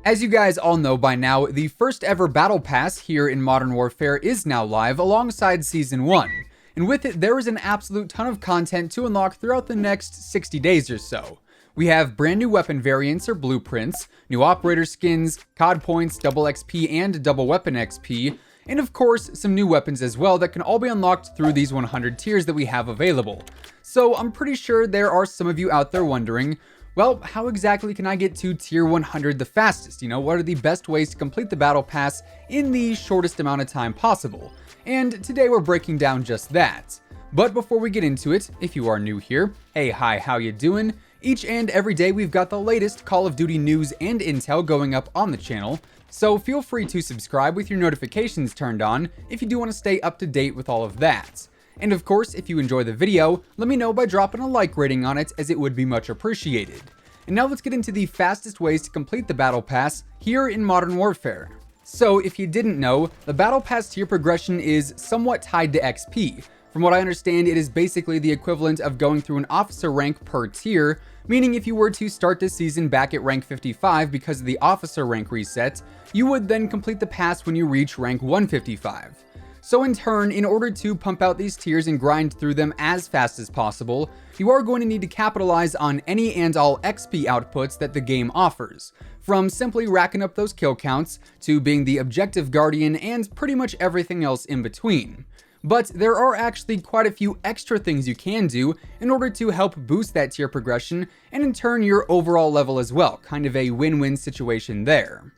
As you guys all know by now, the first ever Battle Pass here in Modern Warfare is now live alongside Season 1. And with it, there is an absolute ton of content to unlock throughout the next 60 days or so. We have brand new weapon variants or blueprints, new operator skins, COD points, double XP and double weapon XP, and of course some new weapons as well that can all be unlocked through these 100 tiers that we have available. So I'm pretty sure there are some of you out there wondering, well, how exactly can I get to tier 100 the fastest? What are the best ways to complete the battle pass in the shortest amount of time possible? And today we're breaking down just that. But before we get into it, if you are new here, hey, hi, how you doing? Each and every day we've got the latest Call of Duty news and intel going up on the channel, so feel free to subscribe with your notifications turned on if you do want to stay up to date with all of that. And of course, if you enjoy the video, let me know by dropping a like rating on it, as it would be much appreciated. And now let's get into the fastest ways to complete the Battle Pass here in Modern Warfare. So if you didn't know, the Battle Pass tier progression is somewhat tied to XP. From what I understand, it is basically the equivalent of going through an officer rank per tier, meaning if you were to start this season back at rank 55 because of the officer rank reset, you would then complete the pass when you reach rank 155. So in turn, in order to pump out these tiers and grind through them as fast as possible, you are going to need to capitalize on any and all XP outputs that the game offers, from simply racking up those kill counts, to being the objective guardian, and pretty much everything else in between. But there are actually quite a few extra things you can do in order to help boost that tier progression, and in turn your overall level as well, kind of a win-win situation there.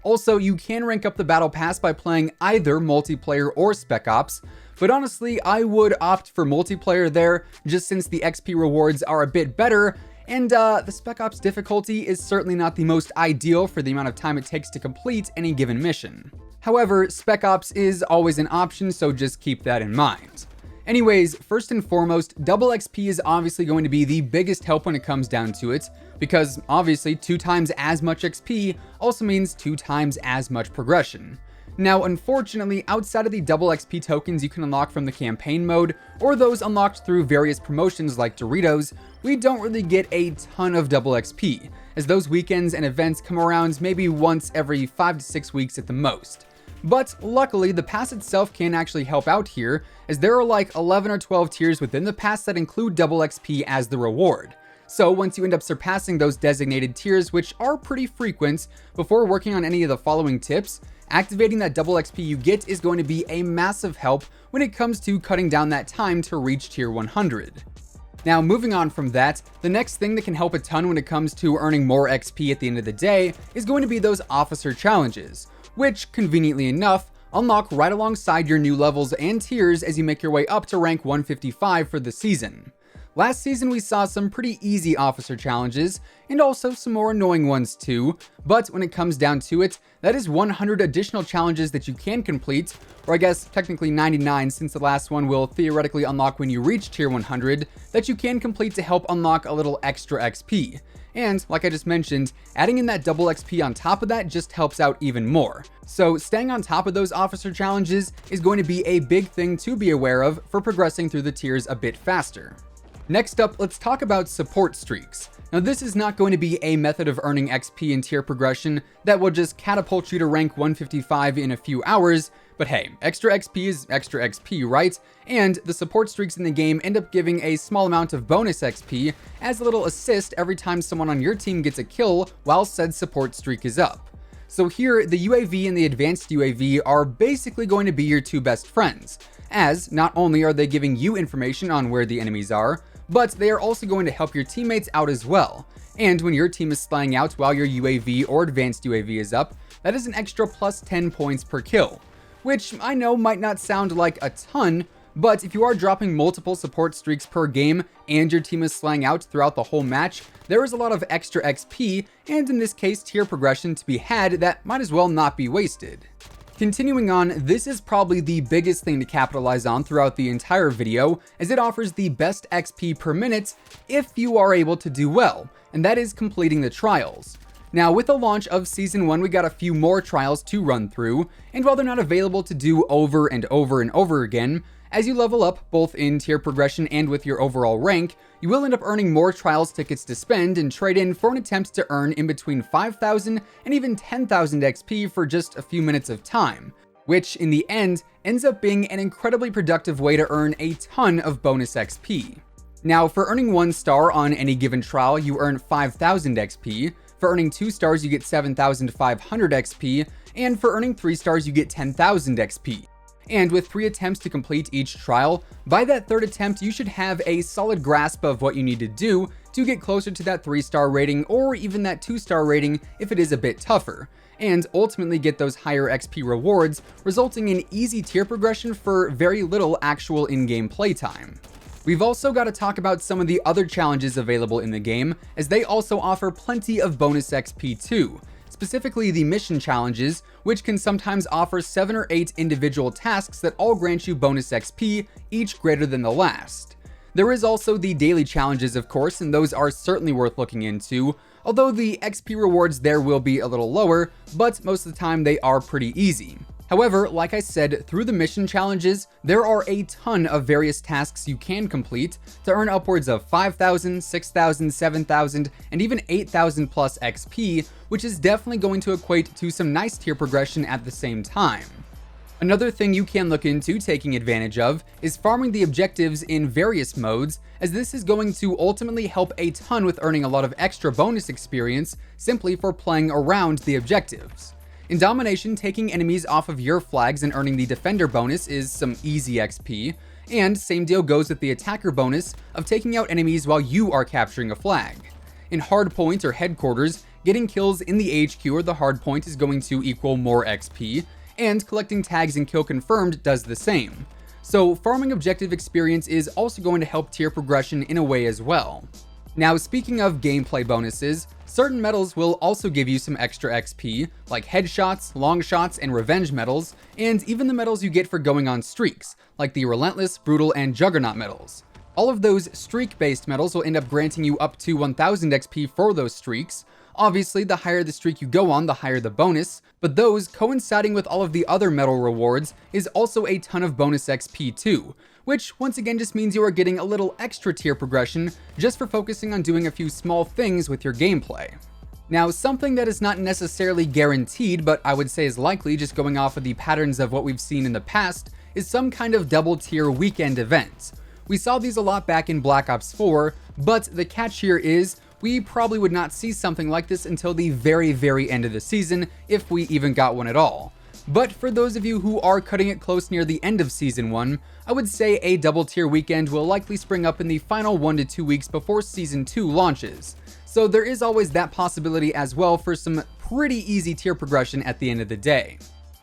Also, you can rank up the Battle Pass by playing either multiplayer or Spec Ops, but honestly, I would opt for multiplayer there, just since the XP rewards are a bit better, and the Spec Ops difficulty is certainly not the most ideal for the amount of time it takes to complete any given mission. However, Spec Ops is always an option, so just keep that in mind. Anyways, first and foremost, double XP is obviously going to be the biggest help when it comes down to it, because obviously 2 times as much XP also means 2 times as much progression. Now, unfortunately, outside of the double XP tokens you can unlock from the campaign mode, or those unlocked through various promotions like Doritos, we don't really get a ton of double XP, as those weekends and events come around maybe once every 5 to 6 weeks at the most. But luckily, the pass itself can actually help out here, as there are like 11 or 12 tiers within the pass that include double XP as the reward. So once you end up surpassing those designated tiers, which are pretty frequent, before working on any of the following tips, activating that double XP you get is going to be a massive help when it comes to cutting down that time to reach tier 100. Now, moving on from that, the next thing that can help a ton when it comes to earning more XP at the end of the day is going to be those officer challenges, which, conveniently enough, unlock right alongside your new levels and tiers as you make your way up to rank 155 for the season. Last season we saw some pretty easy officer challenges, and also some more annoying ones too, but when it comes down to it, that is 100 additional challenges that you can complete, or I guess technically 99 since the last one will theoretically unlock when you reach tier 100, that you can complete to help unlock a little extra XP. And, like I just mentioned, adding in that double XP on top of that just helps out even more. So staying on top of those officer challenges is going to be a big thing to be aware of for progressing through the tiers a bit faster. Next up, let's talk about support streaks. Now, this is not going to be a method of earning XP and tier progression that will just catapult you to rank 155 in a few hours, but hey, extra XP is extra XP, right? And the support streaks in the game end up giving a small amount of bonus XP as a little assist every time someone on your team gets a kill while said support streak is up. So here, the UAV and the advanced UAV are basically going to be your 2 best friends, as not only are they giving you information on where the enemies are, but they are also going to help your teammates out as well. And when your team is spying out while your UAV or advanced UAV is up, that is an extra plus 10 points per kill, which I know might not sound like a ton, but if you are dropping multiple support streaks per game and your team is slaying out throughout the whole match, there is a lot of extra XP, and in this case tier progression to be had that might as well not be wasted. Continuing on, this is probably the biggest thing to capitalize on throughout the entire video, as it offers the best XP per minute if you are able to do well, and that is completing the trials. Now, with the launch of Season 1, we got a few more trials to run through, and while they're not available to do over and over and over again, As you level up, both in tier progression and with your overall rank, you will end up earning more trials tickets to spend and trade in for an attempt to earn in between 5,000 and even 10,000 XP for just a few minutes of time, which in the end ends up being an incredibly productive way to earn a ton of bonus XP. Now, for earning 1 star on any given trial, you earn 5,000 XP, for earning 2 stars you get 7,500 XP, and for earning 3 stars you get 10,000 XP. And with 3 attempts to complete each trial, by that 3rd attempt you should have a solid grasp of what you need to do to get closer to that 3-star rating or even that 2-star rating if it is a bit tougher, and ultimately get those higher XP rewards, resulting in easy tier progression for very little actual in-game playtime. We've also got to talk about some of the other challenges available in the game, as they also offer plenty of bonus XP too. Specifically the mission challenges, which can sometimes offer 7 or 8 individual tasks that all grant you bonus XP, each greater than the last. There is also the daily challenges, of course, and those are certainly worth looking into, although the XP rewards there will be a little lower, but most of the time they are pretty easy. However, like I said, through the mission challenges, there are a ton of various tasks you can complete to earn upwards of 5,000, 6,000, 7,000, and even 8,000 plus XP, which is definitely going to equate to some nice tier progression at the same time. Another thing you can look into taking advantage of is farming the objectives in various modes, as this is going to ultimately help a ton with earning a lot of extra bonus experience simply for playing around the objectives. In Domination, taking enemies off of your flags and earning the Defender bonus is some easy XP, and same deal goes with the Attacker bonus of taking out enemies while you are capturing a flag. In Hardpoint or Headquarters, getting kills in the HQ or the Hardpoint is going to equal more XP, and collecting tags and kill confirmed does the same. So farming objective experience is also going to help tier progression in a way as well. Now, speaking of gameplay bonuses, certain medals will also give you some extra XP, like headshots, long shots, and revenge medals, and even the medals you get for going on streaks, like the Relentless, Brutal, and Juggernaut medals. All of those streak-based medals will end up granting you up to 1,000 XP for those streaks. Obviously, the higher the streak you go on, the higher the bonus, but those, coinciding with all of the other medal rewards, is also a ton of bonus XP too, which once again just means you are getting a little extra tier progression just for focusing on doing a few small things with your gameplay. Now, something that is not necessarily guaranteed, but I would say is likely just going off of the patterns of what we've seen in the past, is some kind of double tier weekend event. We saw these a lot back in Black Ops 4, but the catch here is we probably would not see something like this until the very end of the season, if we even got one at all. But for those of you who are cutting it close near the end of Season 1, I would say a double tier weekend will likely spring up in the final 1 to 2 weeks before Season 2 launches. So there is always that possibility as well for some pretty easy tier progression at the end of the day.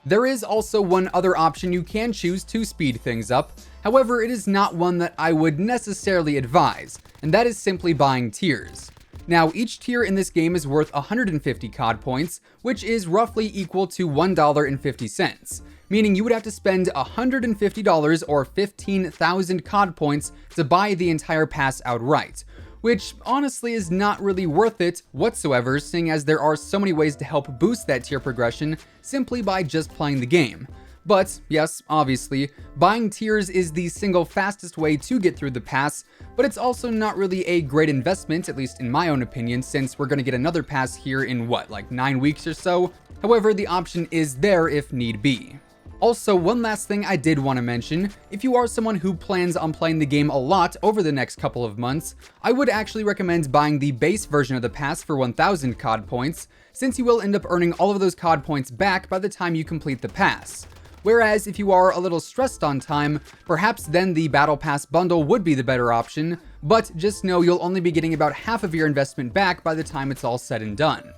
There is also one other option you can choose to speed things up, however it is not one that I would necessarily advise, and that is simply buying tiers. Now, each tier in this game is worth 150 COD points, which is roughly equal to $1.50, meaning you would have to spend $150 or 15,000 COD points to buy the entire pass outright, which honestly is not really worth it whatsoever, seeing as there are so many ways to help boost that tier progression simply by just playing the game. But yes, obviously, buying tiers is the single fastest way to get through the pass, but it's also not really a great investment, at least in my own opinion, since we're going to get another pass here in like 9 weeks or so. However, the option is there if need be. Also, one last thing I did want to mention, if you are someone who plans on playing the game a lot over the next couple of months, I would actually recommend buying the base version of the pass for 1,000 COD points, since you will end up earning all of those COD points back by the time you complete the pass. Whereas if you are a little stressed on time, perhaps then the Battle Pass bundle would be the better option, but just know you'll only be getting about half of your investment back by the time it's all said and done.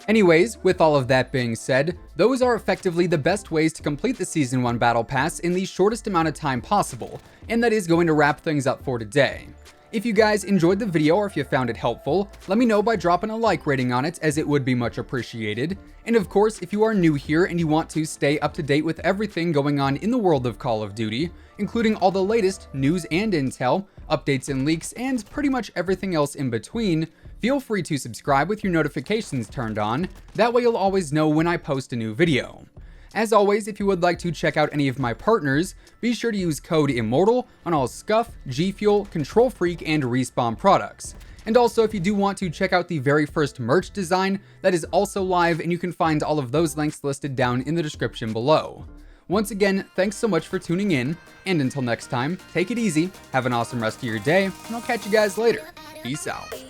Anyways, with all of that being said, those are effectively the best ways to complete the Season 1 Battle Pass in the shortest amount of time possible, and that is going to wrap things up for today. If you guys enjoyed the video or if you found it helpful, let me know by dropping a like rating on it, as it would be much appreciated. And of course, if you are new here and you want to stay up to date with everything going on in the world of Call of Duty, including all the latest news and intel, updates and leaks, and pretty much everything else in between, feel free to subscribe with your notifications turned on. That way you'll always know when I post a new video. As always, if you would like to check out any of my partners, be sure to use code IMMORTAL on all Scuff, G Fuel, Control Freak, and Respawn products. And also, if you do want to check out the very first merch design, that is also live, and you can find all of those links listed down in the description below. Once again, thanks so much for tuning in, and until next time, take it easy, have an awesome rest of your day, and I'll catch you guys later. Peace out.